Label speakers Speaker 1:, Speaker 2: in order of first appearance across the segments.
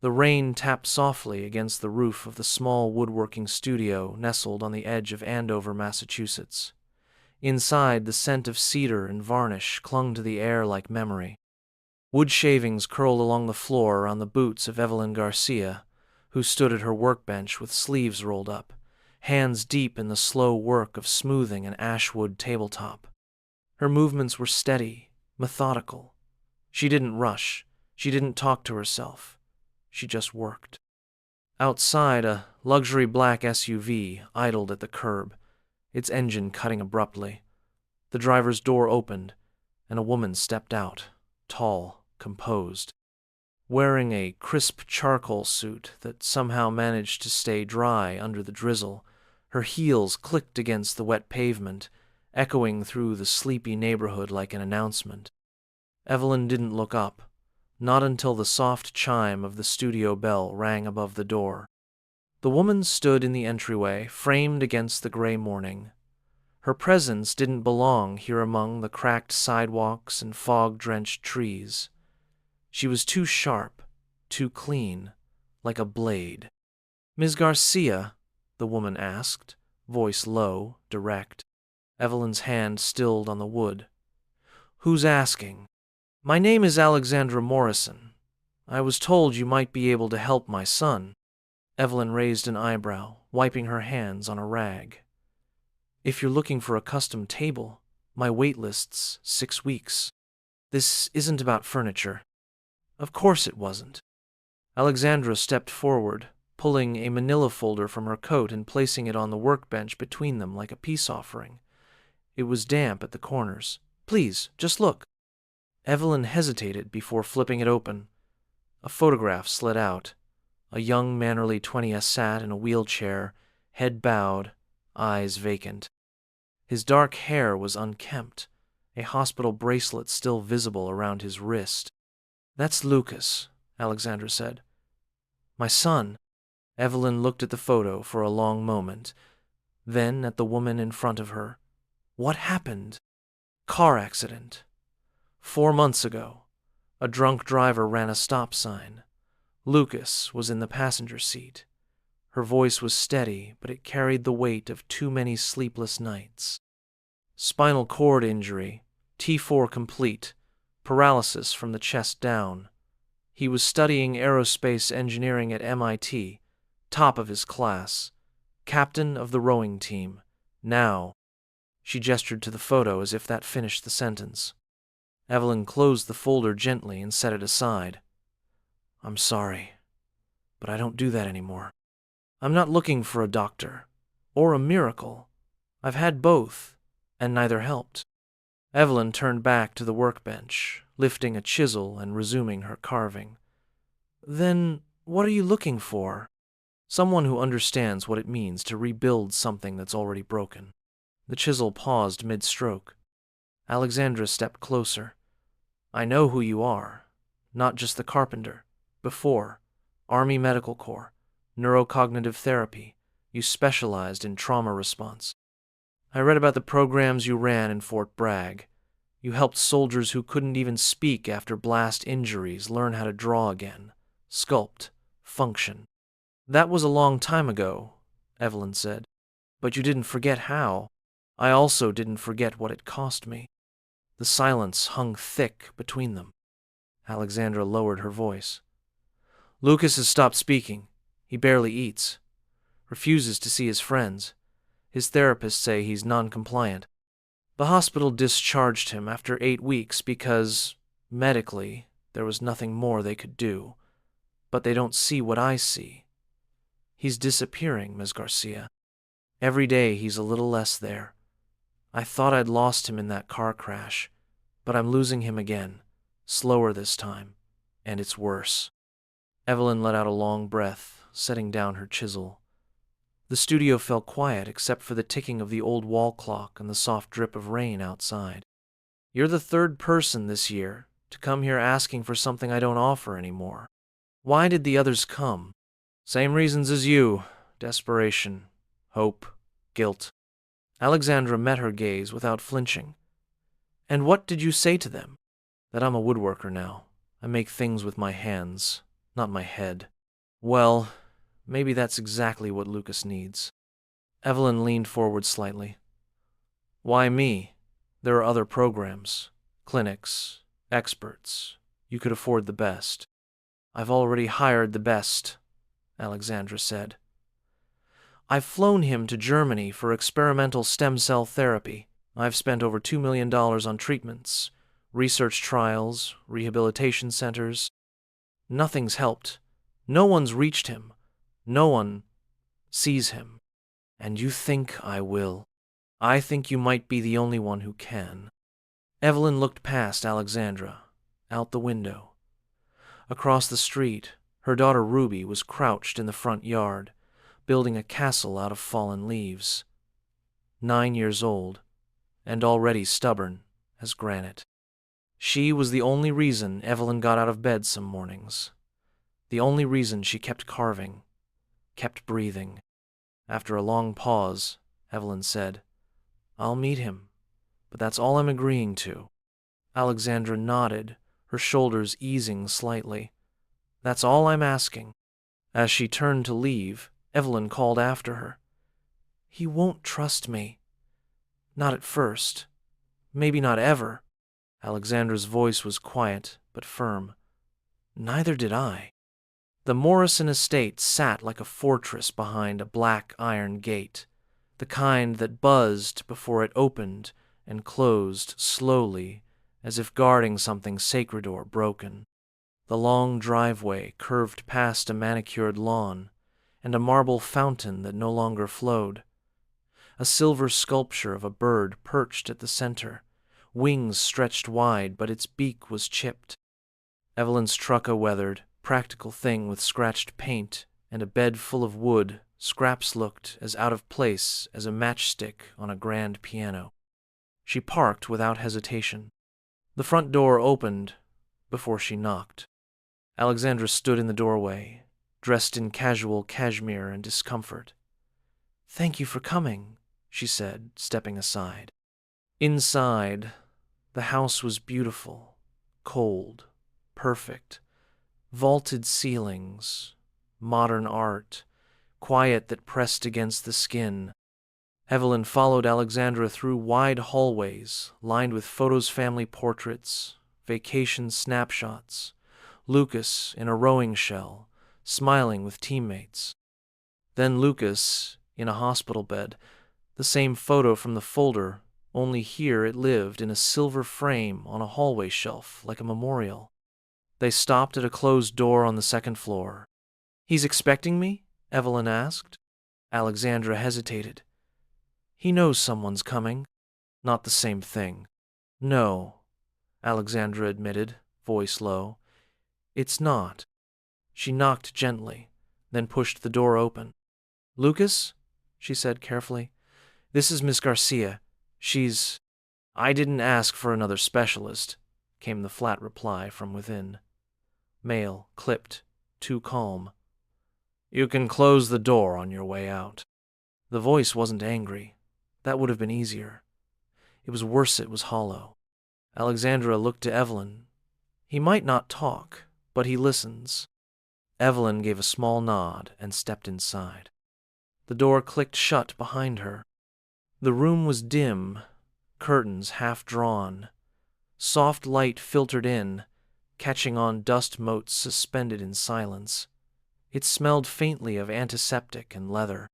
Speaker 1: The rain tapped softly against the roof of the small woodworking studio nestled on the edge of Andover, Massachusetts. Inside, the scent of cedar and varnish clung to the air like memory. Wood shavings curled along the floor around the boots of Evelyn Garcia, who stood at her workbench with sleeves rolled up, hands deep in the slow work of smoothing an ashwood tabletop. Her movements were steady, methodical. She didn't rush. She didn't talk to herself. She just worked. Outside, a luxury black SUV idled at the curb, its engine cutting abruptly. The driver's door opened, and a woman stepped out, tall, composed. Wearing a crisp charcoal suit that somehow managed to stay dry under the drizzle, her heels clicked against the wet pavement, echoing through the sleepy neighborhood like an announcement. Evelyn didn't look up, not until the soft chime of the studio bell rang above the door. The woman stood in the entryway, framed against the gray morning. Her presence didn't belong here among the cracked sidewalks and fog-drenched trees. She was too sharp, too clean, like a blade. "Ms. Garcia?" the woman asked, voice low, direct. Evelyn's hand stilled on the wood. "Who's asking?" "My name is Alexandra Morrison. I was told you might be able to help my son." Evelyn raised an eyebrow, wiping her hands on a rag. "If you're looking for a custom table, my wait list's 6 weeks. This isn't about furniture." Of course it wasn't. Alexandra stepped forward, pulling a manila folder from her coat and placing it on the workbench between them like a peace offering. It was damp at the corners. "Please, just look." Evelyn hesitated before flipping it open. A photograph slid out. A young, mannerly 20s sat in a wheelchair, head bowed, eyes vacant. His dark hair was unkempt, a hospital bracelet still visible around his wrist. "That's Lucas," Alexandra said. "My son." Evelyn looked at the photo for a long moment, then at the woman in front of her. "What happened?" "Car accident. 4 months ago. A drunk driver ran a stop sign. Lucas was in the passenger seat." Her voice was steady, but it carried the weight of too many sleepless nights. "Spinal cord injury, T4 complete, paralysis from the chest down. He was studying aerospace engineering at MIT, top of his class, captain of the rowing team. Now," she gestured to the photo as if that finished the sentence. Evelyn closed the folder gently and set it aside. "I'm sorry, but I don't do that anymore. I'm not looking for a doctor, or a miracle. I've had both, and neither helped." Evelyn turned back to the workbench, lifting a chisel and resuming her carving. "Then what are you looking for?" "Someone who understands what it means to rebuild something that's already broken." The chisel paused mid-stroke. Alexandra stepped closer. "I know who you are. Not just the carpenter. Before, Army Medical Corps, neurocognitive therapy. You specialized in trauma response. I read about the programs you ran in Fort Bragg. You helped soldiers who couldn't even speak after blast injuries learn how to draw again, sculpt, function." "That was a long time ago," Evelyn said. "But you didn't forget how. I also didn't forget what it cost me." The silence hung thick between them. Alexandra lowered her voice. "Lucas has stopped speaking. He barely eats. Refuses to see his friends. His therapists say he's non-compliant. The hospital discharged him after 8 weeks because, medically, there was nothing more they could do. But they don't see what I see. He's disappearing, Ms. Garcia. Every day he's a little less there. I thought I'd lost him in that car crash, but I'm losing him again, slower this time, and it's worse." Evelyn let out a long breath, setting down her chisel. The studio fell quiet except for the ticking of the old wall clock and the soft drip of rain outside. "You're the third person this year to come here asking for something I don't offer anymore. Why did the others come?" "Same reasons as you. Desperation, hope, guilt." Alexandra met her gaze without flinching. "And what did you say to them?" "That I'm a woodworker now. I make things with my hands, not my head." Well, maybe that's exactly what Lucas needs. Evelyn leaned forward slightly. Why me? There are other programs, clinics, experts. You could afford the best. I've already hired the best, Alexandra said. I've flown him to Germany for experimental stem cell therapy. I've spent over $2 million on treatments, research trials, rehabilitation centers. Nothing's helped. No one's reached him. No one sees him. And you think I will. I think you might be the only one who can. Evelyn looked past Alexandra, out the window. Across the street, her daughter Ruby was crouched in the front yard, building a castle out of fallen leaves. 9 years old, and already stubborn as granite. She was the only reason Evelyn got out of bed some mornings. The only reason she kept carving, kept breathing. After a long pause, Evelyn said, I'll meet him, but that's all I'm agreeing to. Alexandra nodded, her shoulders easing slightly. That's all I'm asking. As she turned to leave, Evelyn called after her. He won't trust me. Not at first. Maybe not ever. Alexandra's voice was quiet but firm. Neither did I. The Morrison estate sat like a fortress behind a black iron gate, the kind that buzzed before it opened and closed slowly, as if guarding something sacred or broken. The long driveway curved past a manicured lawn and a marble fountain that no longer flowed. A silver sculpture of a bird perched at the center, wings stretched wide, but its beak was chipped. Evelyn's truck, a weathered, practical thing with scratched paint and a bed full of wood, scraps looked as out of place as a matchstick on a grand piano. She parked without hesitation. The front door opened before she knocked. Alexandra stood in the doorway, dressed in casual cashmere and discomfort. Thank you for coming, she said, stepping aside. Inside, the house was beautiful, cold, perfect. Vaulted ceilings, modern art, quiet that pressed against the skin. Evelyn followed Alexandra through wide hallways lined with photos, family portraits, vacation snapshots, Lucas in a rowing shell, smiling with teammates. Then Lucas in a hospital bed, the same photo from the folder, only here it lived in a silver frame on a hallway shelf like a memorial. They stopped at a closed door on the second floor. He's expecting me? Evelyn asked. Alexandra hesitated. He knows someone's coming. Not the same thing. No, Alexandra admitted, voice low. It's not. She knocked gently, then pushed the door open. Lucas? She said carefully. This is Miss Garcia. She's... I didn't ask for another specialist, came the flat reply from within. Male, clipped, too calm. You can close the door on your way out. The voice wasn't angry. That would have been easier. It was worse it was hollow. Alexandra looked to Evelyn. He might not talk, but he listens. Evelyn gave a small nod and stepped inside. The door clicked shut behind her. The room was dim, curtains half drawn. Soft light filtered in, catching on dust motes suspended in silence. It smelled faintly of antiseptic and leather.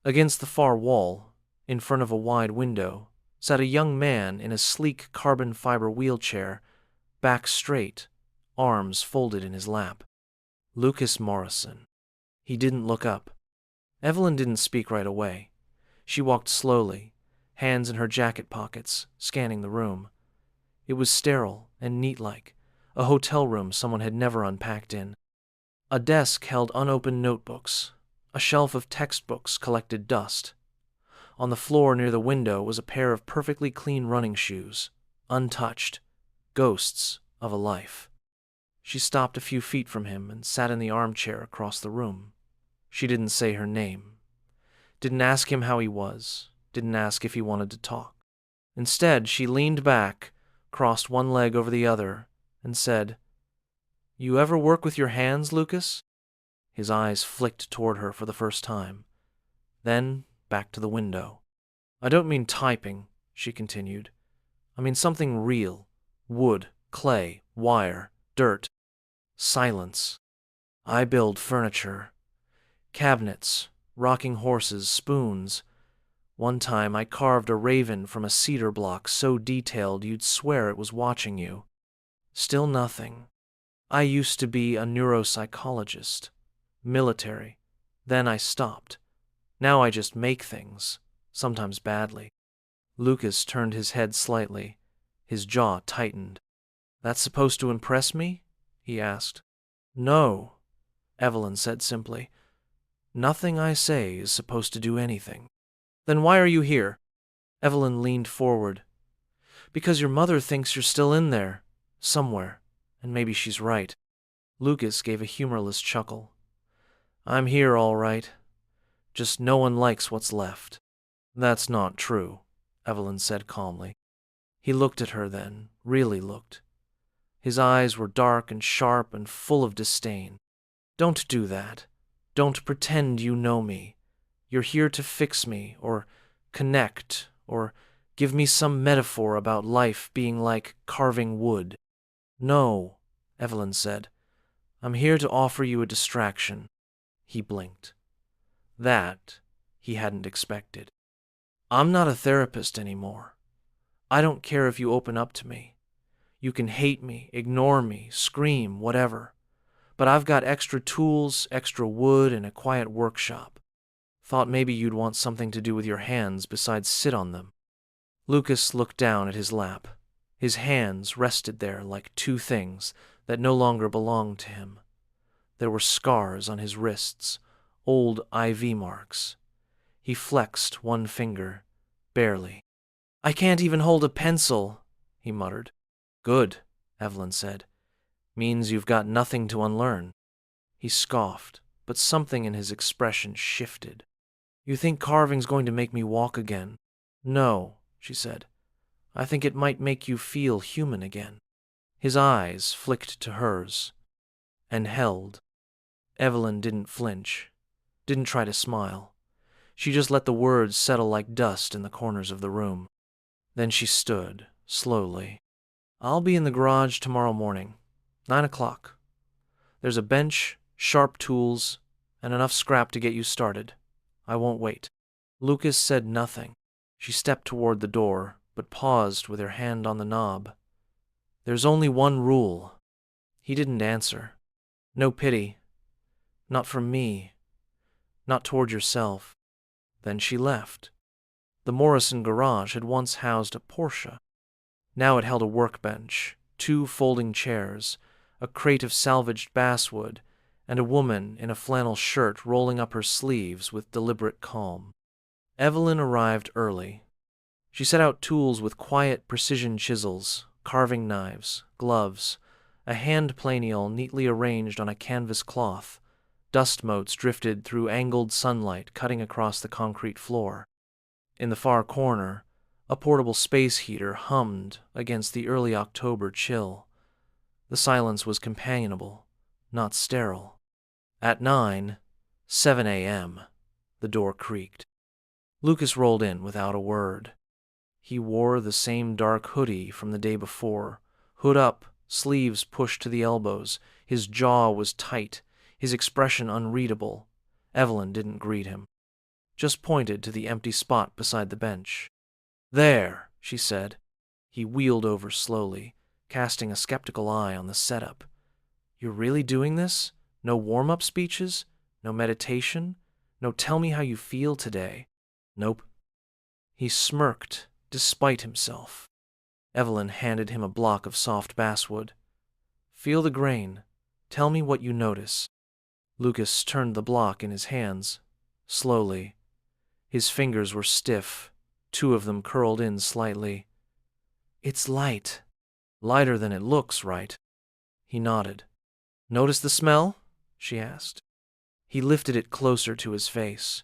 Speaker 1: Against the far wall, in front of a wide window, sat a young man in a sleek carbon fiber wheelchair, back straight, arms folded in his lap. Lucas Morrison. He didn't look up. Evelyn didn't speak right away. She walked slowly, hands in her jacket pockets, scanning the room. It was sterile and neat-like, a hotel room someone had never unpacked in. A desk held unopened notebooks. A shelf of textbooks collected dust. On the floor near the window was a pair of perfectly clean running shoes, untouched, ghosts of a life. She stopped a few feet from him and sat in the armchair across the room. She didn't say her name. Didn't ask him how he was. Didn't ask if he wanted to talk. Instead, she leaned back, crossed one leg over the other, and said, You ever work with your hands, Lucas? His eyes flicked toward her for the first time. Then back to the window. I don't mean typing, she continued. I mean something real. Wood, clay, wire, dirt. Silence. I build furniture. Cabinets, rocking horses, spoons. One time I carved a raven from a cedar block so detailed you'd swear it was watching you. Still nothing. I used to be a neuropsychologist. Military. Then I stopped. Now I just make things, sometimes badly. Lucas turned his head slightly. His jaw tightened. That's supposed to impress me? He asked. No, Evelyn said simply. Nothing I say is supposed to do anything. Then why are you here? Evelyn leaned forward. Because your mother thinks you're still in there, somewhere, and maybe she's right. Lucas gave a humorless chuckle. I'm here all right. Just no one likes what's left. That's not true, Evelyn said calmly. He looked at her then, really looked. His eyes were dark and sharp and full of disdain. Don't do that. Don't pretend you know me. You're here to fix me, or connect, or give me some metaphor about life being like carving wood. No, Evelyn said. I'm here to offer you a distraction. He blinked. That he hadn't expected. I'm not a therapist anymore. I don't care if you open up to me. You can hate me, ignore me, scream, whatever. But I've got extra tools, extra wood, and a quiet workshop. Thought maybe you'd want something to do with your hands besides sit on them. Lucas looked down at his lap. His hands rested there like two things that no longer belonged to him. There were scars on his wrists, old IV marks. He flexed one finger, barely. I can't even hold a pencil, he muttered. Good, Evelyn said. Means you've got nothing to unlearn. He scoffed, but something in his expression shifted. You think carving's going to make me walk again? No, she said. I think it might make you feel human again. His eyes flicked to hers, and held. Evelyn didn't flinch, didn't try to smile. She just let the words settle like dust in the corners of the room. Then she stood, slowly. I'll be in the garage tomorrow morning, 9 o'clock. There's a bench, sharp tools, and enough scrap to get you started. I won't wait. Lucas said nothing. She stepped toward the door, but paused with her hand on the knob. There's only one rule. He didn't answer. No pity. Not from me. Not toward yourself. Then she left. The Morrison garage had once housed a Porsche. Now it held a workbench, 2 folding chairs, a crate of salvaged basswood, and a woman in a flannel shirt rolling up her sleeves with deliberate calm. Evelyn arrived early. She set out tools with quiet precision chisels, carving knives, gloves, a hand planiole neatly arranged on a canvas cloth. Dust motes drifted through angled sunlight cutting across the concrete floor. In the far corner, a portable space heater hummed against the early October chill. The silence was companionable, not sterile. At 7 a.m., the door creaked. Lucas rolled in without a word. He wore the same dark hoodie from the day before, hood up, sleeves pushed to the elbows. His jaw was tight, his expression unreadable. Evelyn didn't greet him, just pointed to the empty spot beside the bench. There, she said. He wheeled over slowly, casting a skeptical eye on the setup. You're really doing this? No warm-up speeches? No meditation? No tell me how you feel today? Nope. He smirked, despite himself. Evelyn handed him a block of soft basswood. Feel the grain. Tell me what you notice. Lucas turned the block in his hands, slowly. His fingers were stiff, 2 of them curled in slightly. It's light. Lighter than it looks, right? He nodded. Notice the smell? She asked. He lifted it closer to his face.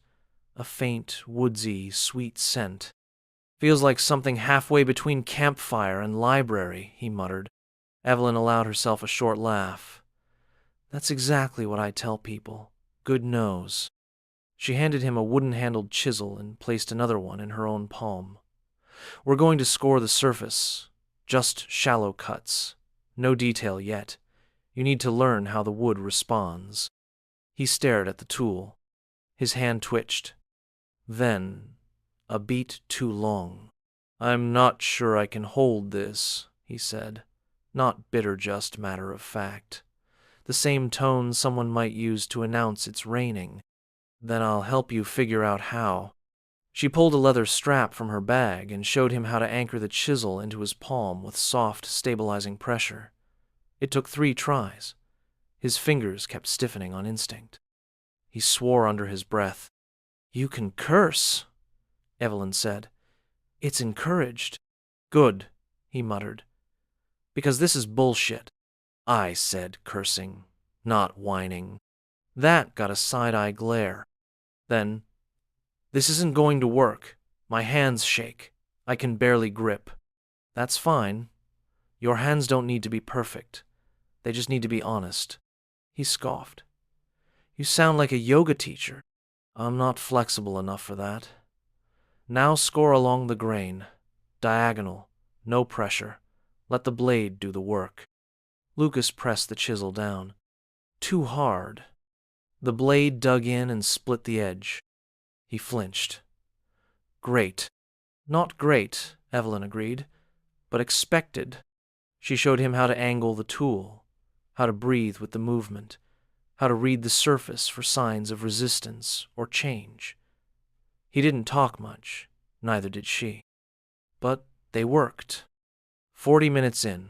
Speaker 1: A faint, woodsy, sweet scent. Feels like something halfway between campfire and library, he muttered. Evelyn allowed herself a short laugh. That's exactly what I tell people. Good nose. She handed him a wooden-handled chisel and placed another one in her own palm. We're going to score the surface. Just shallow cuts. No detail yet. You need to learn how the wood responds. He stared at the tool. His hand twitched. Then, a beat too long. I'm not sure I can hold this, he said. Not bitter, just matter of fact. The same tone someone might use to announce it's raining. Then I'll help you figure out how. She pulled a leather strap from her bag and showed him how to anchor the chisel into his palm with soft, stabilizing pressure. It took 3 tries. His fingers kept stiffening on instinct. He swore under his breath. You can curse, Evelyn said. It's encouraged. Good, he muttered. Because this is bullshit. I said, cursing, not whining. That got a side-eye glare. Then, this isn't going to work. My hands shake. I can barely grip. That's fine. Your hands don't need to be perfect. They just need to be honest. He scoffed. You sound like a yoga teacher. I'm not flexible enough for that. Now score along the grain. Diagonal. No pressure. Let the blade do the work. Lucas pressed the chisel down. Too hard. The blade dug in and split the edge. He flinched. Great. Not great, Evelyn agreed, but expected. She showed him how to angle the tool, how to breathe with the movement, how to read the surface for signs of resistance or change. He didn't talk much, neither did she. But they worked. 40 minutes in,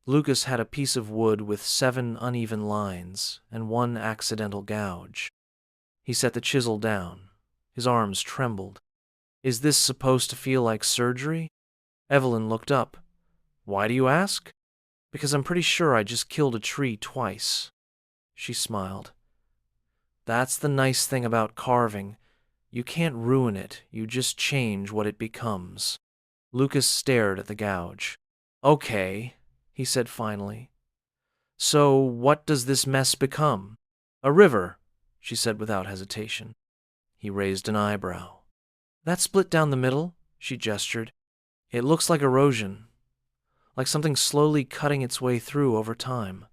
Speaker 1: Lucas had a piece of wood with 7 uneven lines and 1 accidental gouge. He set the chisel down. His arms trembled. Is this supposed to feel like surgery? Evelyn looked up. Why do you ask? Because I'm pretty sure I just killed a tree twice. She smiled. That's the nice thing about carving. You can't ruin it, you just change what it becomes. Lucas stared at the gouge. Okay, he said finally. So what does this mess become? A river, she said without hesitation. He raised an eyebrow. That split down the middle, she gestured. It looks like erosion, like something slowly cutting its way through over time.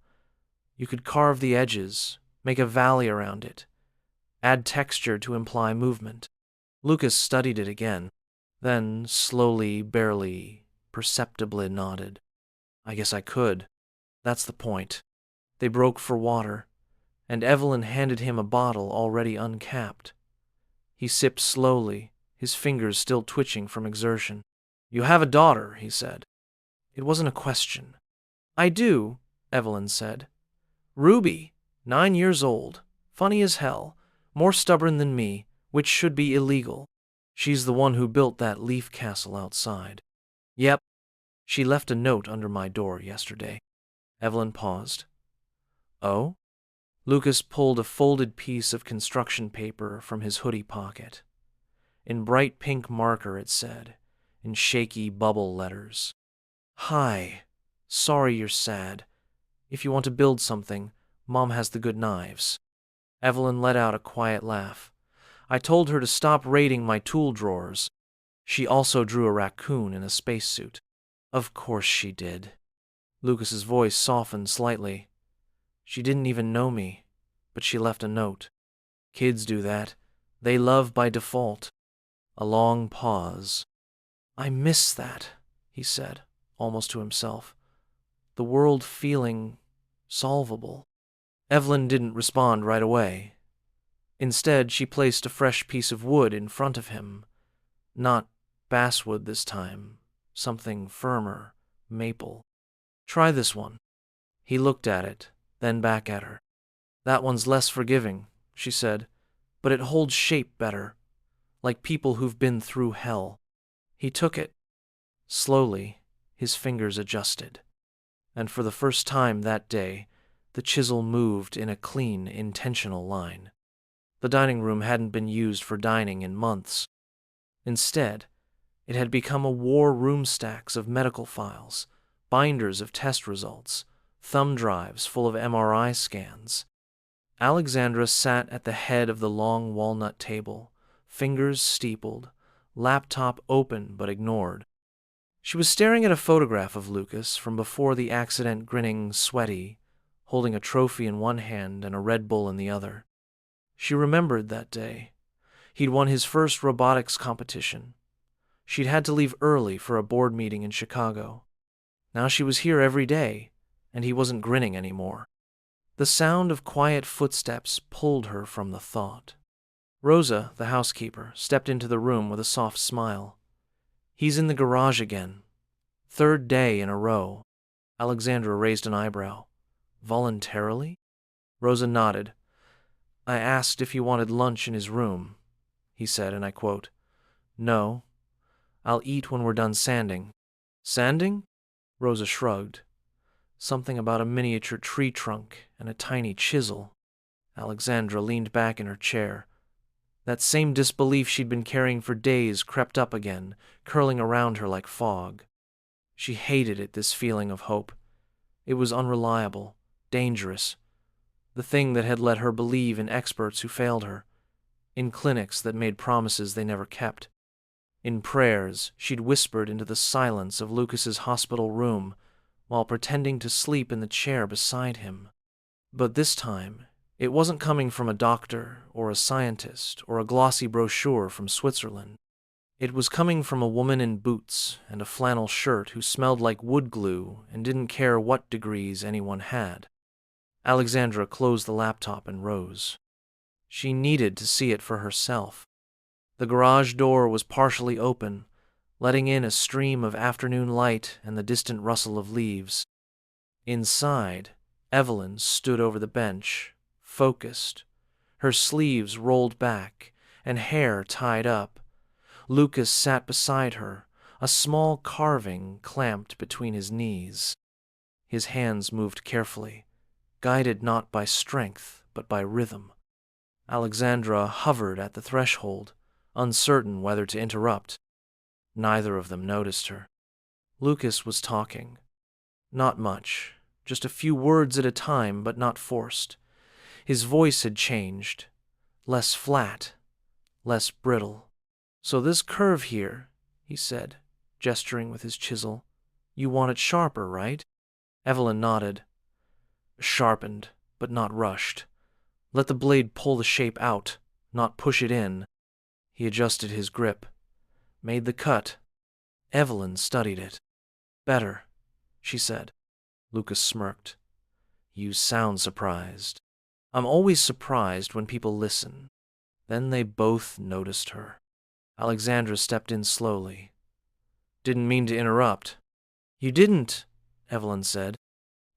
Speaker 1: You could carve the edges, make a valley around it, add texture to imply movement. Lucas studied it again, then slowly, barely, perceptibly nodded. I guess I could. That's the point. They broke for water, and Evelyn handed him a bottle already uncapped. He sipped slowly, his fingers still twitching from exertion. You have a daughter, he said. It wasn't a question. I do, Evelyn said. Ruby, 9 years old, funny as hell, more stubborn than me, which should be illegal. She's the one who built that leaf castle outside. Yep, she left a note under my door yesterday. Evelyn paused. Oh? Lucas pulled a folded piece of construction paper from his hoodie pocket. In bright pink marker it said, in shaky bubble letters. Hi, sorry you're sad. If you want to build something, Mom has the good knives. Evelyn let out a quiet laugh. I told her to stop raiding my tool drawers. She also drew a raccoon in a spacesuit. Of course she did. Lucas's voice softened slightly. She didn't even know me, but she left a note. Kids do that. They love by default. A long pause. I miss that, he said, almost to himself. The world feeling solvable. Evelyn didn't respond right away. Instead, she placed a fresh piece of wood in front of him. Not basswood this time. Something firmer, maple. Try this one. He looked at it, then back at her. That one's less forgiving, she said, but it holds shape better, like people who've been through hell. He took it. Slowly, his fingers adjusted, and for the first time that day, the chisel moved in a clean, intentional line. The dining room hadn't been used for dining in months. Instead, it had become a war room stacks of medical files, binders of test results, thumb drives full of MRI scans. Alexandra sat at the head of the long walnut table, fingers steepled, laptop open but ignored. She was staring at a photograph of Lucas from before the accident, grinning, sweaty, holding a trophy in one hand and a Red Bull in the other. She remembered that day. He'd won his first robotics competition. She'd had to leave early for a board meeting in Chicago. Now she was here every day, and he wasn't grinning anymore. The sound of quiet footsteps pulled her from the thought. Rosa, the housekeeper, stepped into the room with a soft smile. "He's in the garage again. Third day in a row." Alexandra raised an eyebrow. "Voluntarily?" Rosa nodded. "I asked if he wanted lunch in his room," he said, and I quote, "No. I'll eat when we're done sanding." "Sanding?" Rosa shrugged. "Something about a miniature tree trunk and a tiny chisel." Alexandra leaned back in her chair. That same disbelief she'd been carrying for days crept up again, curling around her like fog. She hated it, this feeling of hope. It was unreliable, dangerous, the thing that had let her believe in experts who failed her, in clinics that made promises they never kept. In prayers she'd whispered into the silence of Lucas's hospital room while pretending to sleep in the chair beside him. But this time, it wasn't coming from a doctor or a scientist or a glossy brochure from Switzerland. It was coming from a woman in boots and a flannel shirt who smelled like wood glue and didn't care what degrees anyone had. Alexandra closed the laptop and rose. She needed to see it for herself. The garage door was partially open, letting in a stream of afternoon light and the distant rustle of leaves. Inside, Evelyn stood over the bench, focused, her sleeves rolled back and hair tied up. Lucas sat beside her, a small carving clamped between his knees. His hands moved carefully, guided not by strength but by rhythm. Alexandra hovered at the threshold, uncertain whether to interrupt. Neither of them noticed her. Lucas was talking. Not much, just a few words at a time, but not forced. His voice had changed, less flat, less brittle. "So this curve here," he said, gesturing with his chisel, "you want it sharper, right?" Evelyn nodded. "Sharpened, but not rushed. Let the blade pull the shape out, not push it in." He adjusted his grip, made the cut. Evelyn studied it. "Better," she said. Lucas smirked. "You sound surprised." "I'm always surprised when people listen." Then they both noticed her. Alexandra stepped in slowly. "Didn't mean to interrupt." "You didn't," Evelyn said.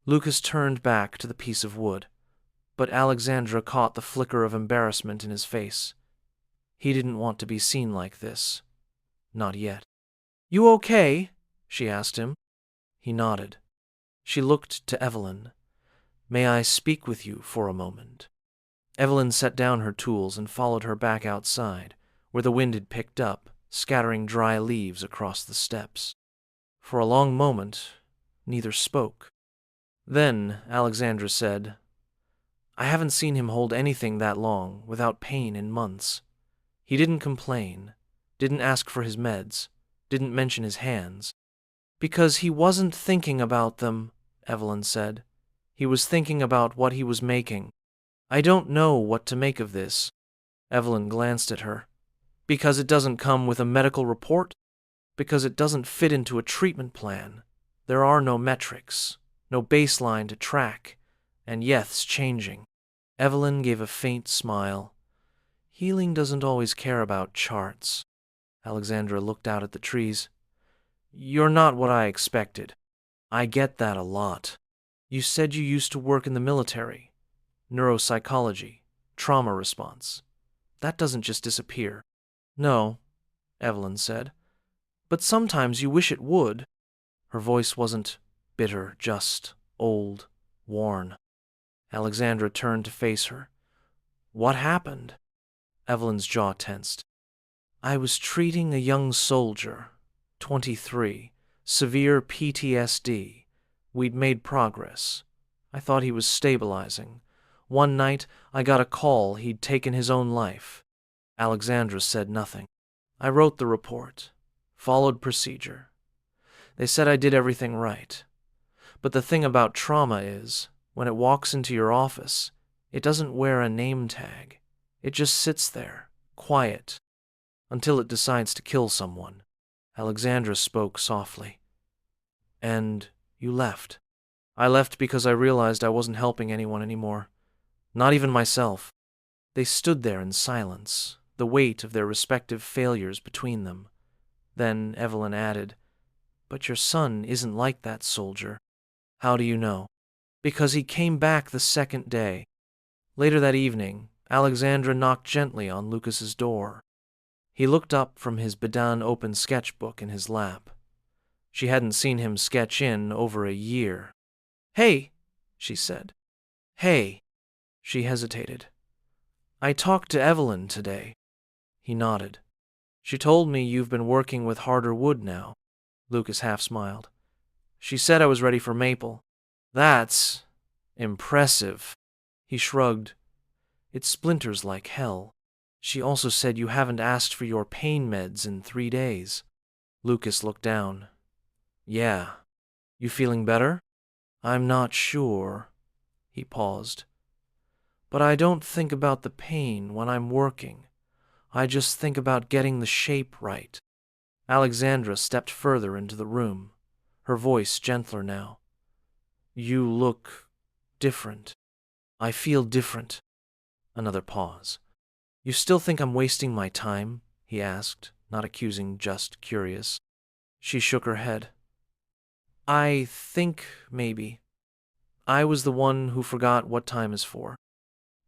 Speaker 1: Lucas turned back to the piece of wood, but Alexandra caught the flicker of embarrassment in his face. He didn't want to be seen like this. Not yet. "You okay?" she asked him. He nodded. She looked to Evelyn. "May I speak with you for a moment?" Evelyn set down her tools and followed her back outside, where the wind had picked up, scattering dry leaves across the steps. For a long moment, neither spoke. Then Alexandra said, "I haven't seen him hold anything that long without pain in months. He didn't complain, didn't ask for his meds, didn't mention his hands." "Because he wasn't thinking about them," Evelyn said. "He was thinking about what he was making." "I don't know what to make of this." Evelyn glanced at her. "Because it doesn't come with a medical report? Because it doesn't fit into a treatment plan. There are no metrics, no baseline to track, and yeth's changing." Evelyn gave a faint smile. "Healing doesn't always care about charts." Alexandra looked out at the trees. "You're not what I expected. I get that a lot. You said you used to work in the military. Neuropsychology, trauma response. That doesn't just disappear." "No," Evelyn said. "But sometimes you wish it would." Her voice wasn't bitter, just old, worn. Alexandra turned to face her. "What happened?" Evelyn's jaw tensed. "I was treating a young soldier, 23, severe PTSD. We'd made progress. I thought he was stabilizing. One night, I got a call he'd taken his own life. Alexandra said nothing. I wrote the report, followed procedure. They said I did everything right. But the thing about trauma is, when it walks into your office, it doesn't wear a name tag. It just sits there, quiet, until it decides to kill someone. Alexandra spoke softly. And you left. I left because I realized I wasn't helping anyone anymore. Not even myself. They stood there in silence, the weight of their respective failures between them. Then Evelyn added, "But your son isn't like that soldier." "How do you know?" "Because he came back the second day." Later that evening, Alexandra knocked gently on Lucas's door. He looked up from his Bedan open sketchbook in his lap. She hadn't seen him sketch in over a year. "Hey," she said. "Hey." She hesitated. "I talked to Evelyn today." He nodded. "She told me you've been working with harder wood now." Lucas half smiled. "She said I was ready for maple." "That's impressive." He shrugged. "It splinters like hell." "She also said you haven't asked for your pain meds in 3 days." Lucas looked down. "Yeah. You feeling better?" "I'm not sure." He paused. "But I don't think about the pain when I'm working. I just think about getting the shape right." Alexandra stepped further into the room, her voice gentler now. "You look different." "I feel different." Another pause. "You still think I'm wasting my time?" he asked, not accusing, just curious. She shook her head. "I think maybe. I was the one who forgot what time is for."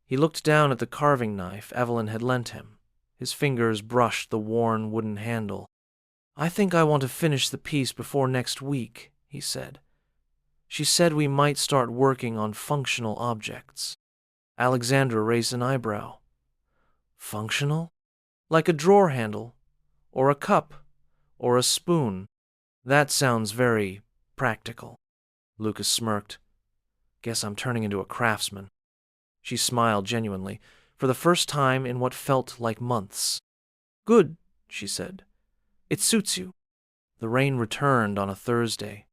Speaker 1: He looked down at the carving knife Evelyn had lent him. His fingers brushed the worn wooden handle. "I think I want to finish the piece before next week," he said. "She said we might start working on functional objects." Alexandra raised an eyebrow. "Functional?" "Like a drawer handle, or a cup, or a spoon." "That sounds very practical." Lucas smirked. "Guess I'm turning into a craftsman." She smiled genuinely, for the first time in what felt like months. "Good," she said. "It suits you." The rain returned on a Thursday.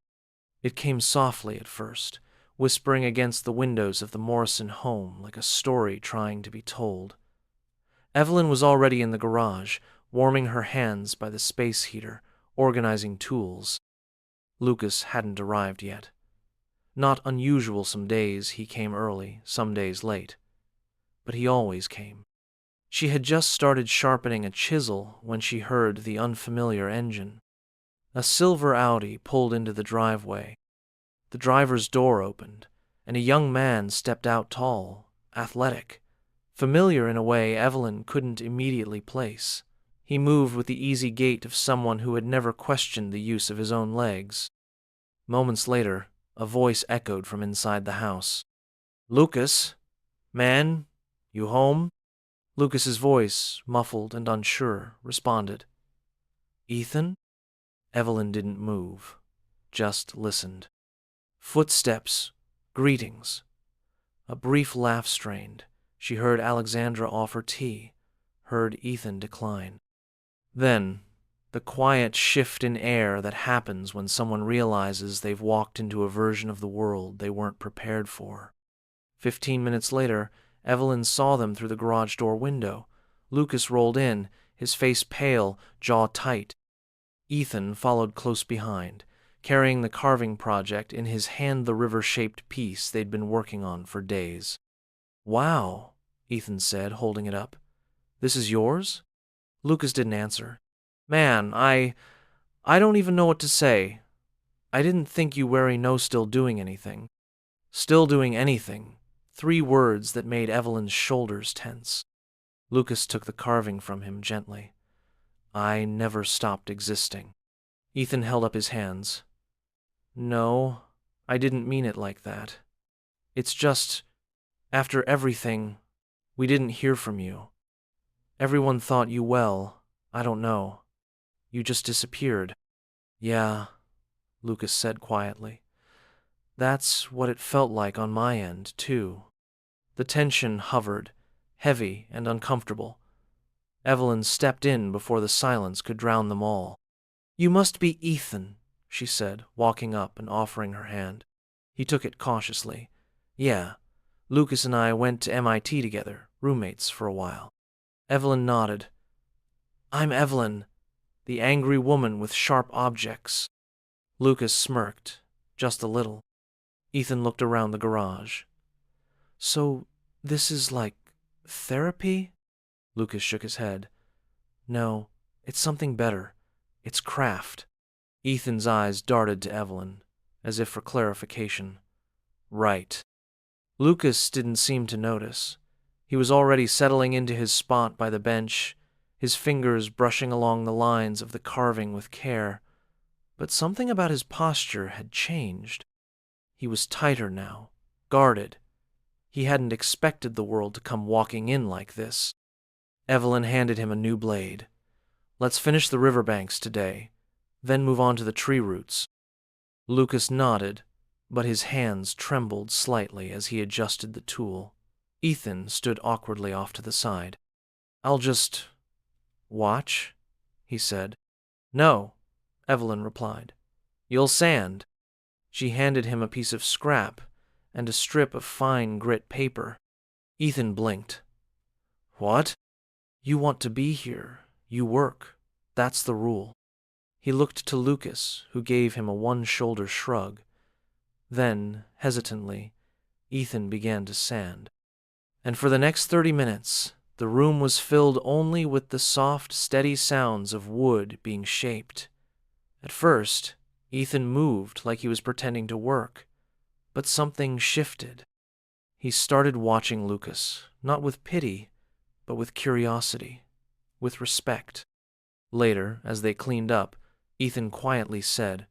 Speaker 1: It came softly at first, whispering against the windows of the Morrison home like a story trying to be told. Evelyn was already in the garage, warming her hands by the space heater, organizing tools. Lucas hadn't arrived yet. Not unusual some days he came early, some days late. But he always came. She had just started sharpening a chisel when she heard the unfamiliar engine. A silver Audi pulled into the driveway. The driver's door opened, and a young man stepped out tall, athletic, familiar in a way Evelyn couldn't immediately place. He moved with the easy gait of someone who had never questioned the use of his own legs. Moments later, a voice echoed from inside the house. "Lucas? Man? You home?" Lucas's voice, muffled and unsure, responded. "Ethan?" Evelyn didn't move, just listened. Footsteps, greetings. A brief laugh strained. She heard Alexandra offer tea, heard Ethan decline. Then, the quiet shift in air that happens when someone realizes they've walked into a version of the world they weren't prepared for. 15 minutes later, Evelyn saw them through the garage door window. Lucas rolled in, his face pale, jaw tight. Ethan followed close behind, carrying the carving project in his hand, the river-shaped piece they'd been working on for days. "Wow," Ethan said, holding it up. "This is yours?" Lucas didn't answer. "Man, I don't even know what to say. I didn't think you were still doing anything." Still doing anything. 3 words that made Evelyn's shoulders tense. Lucas took the carving from him gently. "I never stopped existing." Ethan held up his hands. "No, I didn't mean it like that. It's just, after everything, we didn't hear from you. Everyone thought you well. I don't know. You just disappeared." "Yeah," Lucas said quietly. "That's what it felt like on my end, too." The tension hovered, heavy and uncomfortable. Evelyn stepped in before the silence could drown them all. "You must be Ethan," she said, walking up and offering her hand. He took it cautiously. "Yeah, Lucas and I went to MIT together, roommates for a while." Evelyn nodded. "I'm Evelyn, the angry woman with sharp objects." Lucas smirked, just a little. Ethan looked around the garage. "So, this is like therapy?" Lucas shook his head. "No, it's something better. It's craft." Ethan's eyes darted to Evelyn, as if for clarification. "Right." Lucas didn't seem to notice. He was already settling into his spot by the bench, his fingers brushing along the lines of the carving with care. But something about his posture had changed. He was tighter now, guarded. He hadn't expected the world to come walking in like this. Evelyn handed him a new blade. "Let's finish the riverbanks today, then move on to the tree roots." Lucas nodded, but his hands trembled slightly as he adjusted the tool. Ethan stood awkwardly off to the side. "I'll just watch," he said. "No," Evelyn replied. "You'll sand." She handed him a piece of scrap and a strip of fine grit paper. Ethan blinked. "What?" "You want to be here. You work. That's the rule." He looked to Lucas, who gave him a one-shoulder shrug. Then, hesitantly, Ethan began to sand. And for the next 30 minutes, the room was filled only with the soft, steady sounds of wood being shaped. At first, Ethan moved like he was pretending to work, but something shifted. He started watching Lucas, not with pity, but with curiosity, with respect. Later, as they cleaned up, Ethan quietly said,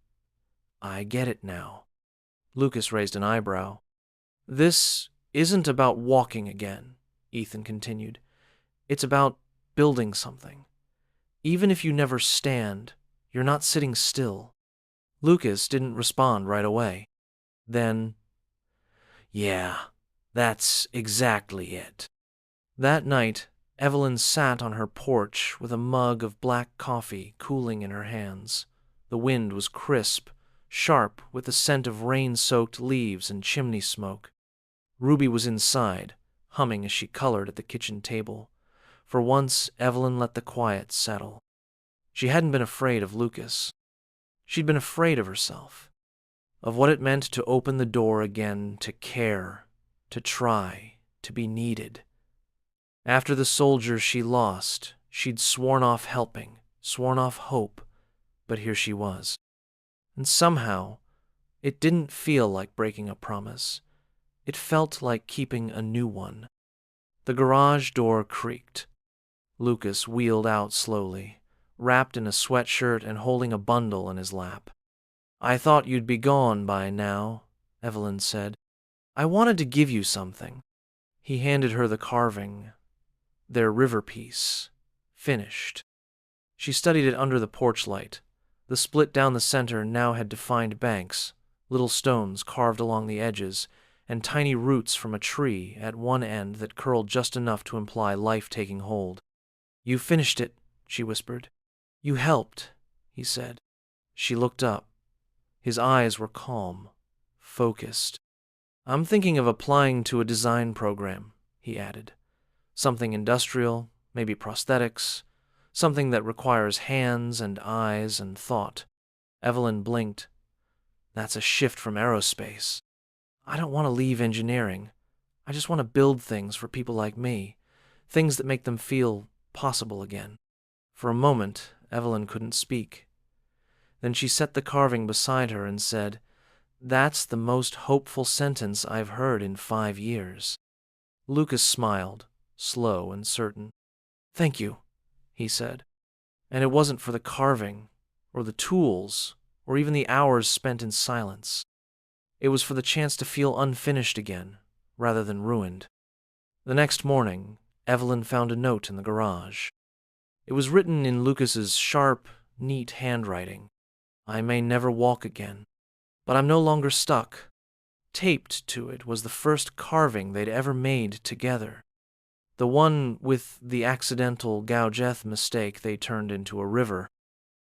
Speaker 1: "I get it now." Lucas raised an eyebrow. "This isn't about walking again," Ethan continued. "It's about building something. Even if you never stand, you're not sitting still." Lucas didn't respond right away. Then, "Yeah, that's exactly it." That night, Evelyn sat on her porch with a mug of black coffee cooling in her hands. The wind was crisp, sharp with the scent of rain-soaked leaves and chimney smoke. Ruby was inside, humming as she colored at the kitchen table. For once, Evelyn let the quiet settle. She hadn't been afraid of Lucas. She'd been afraid of herself, of what it meant to open the door again, to care, to try, to be needed. After the soldiers she lost, she'd sworn off helping, sworn off hope, but here she was. And somehow, it didn't feel like breaking a promise. It felt like keeping a new one. The garage door creaked. Lucas wheeled out slowly, wrapped in a sweatshirt and holding a bundle in his lap. "I thought you'd be gone by now," Evelyn said. "I wanted to give you something." He handed her the carving, their river piece, finished. She studied it under the porch light. The split down the center now had defined banks, little stones carved along the edges, and tiny roots from a tree at one end that curled just enough to imply life taking hold. "You finished it," she whispered. "You helped," he said. She looked up. His eyes were calm, focused. "I'm thinking of applying to a design program," he added. "Something industrial, maybe prosthetics, something that requires hands and eyes and thought." Evelyn blinked. "That's a shift from aerospace. I don't want to leave engineering. I just want to build things for people like me, things that make them feel possible again." For a moment, Evelyn couldn't speak. Then she set the carving beside her and said, "That's the most hopeful sentence I've heard in 5 years." Lucas smiled, slow and certain. "Thank you," he said. And it wasn't for the carving, or the tools, or even the hours spent in silence. It was for the chance to feel unfinished again, rather than ruined. The next morning, Evelyn found a note in the garage. It was written in Lucas's sharp, neat handwriting. "I may never walk again, but I'm no longer stuck. Taped to it was the first carving they'd ever made together. The one with the accidental gougeth mistake they turned into a river.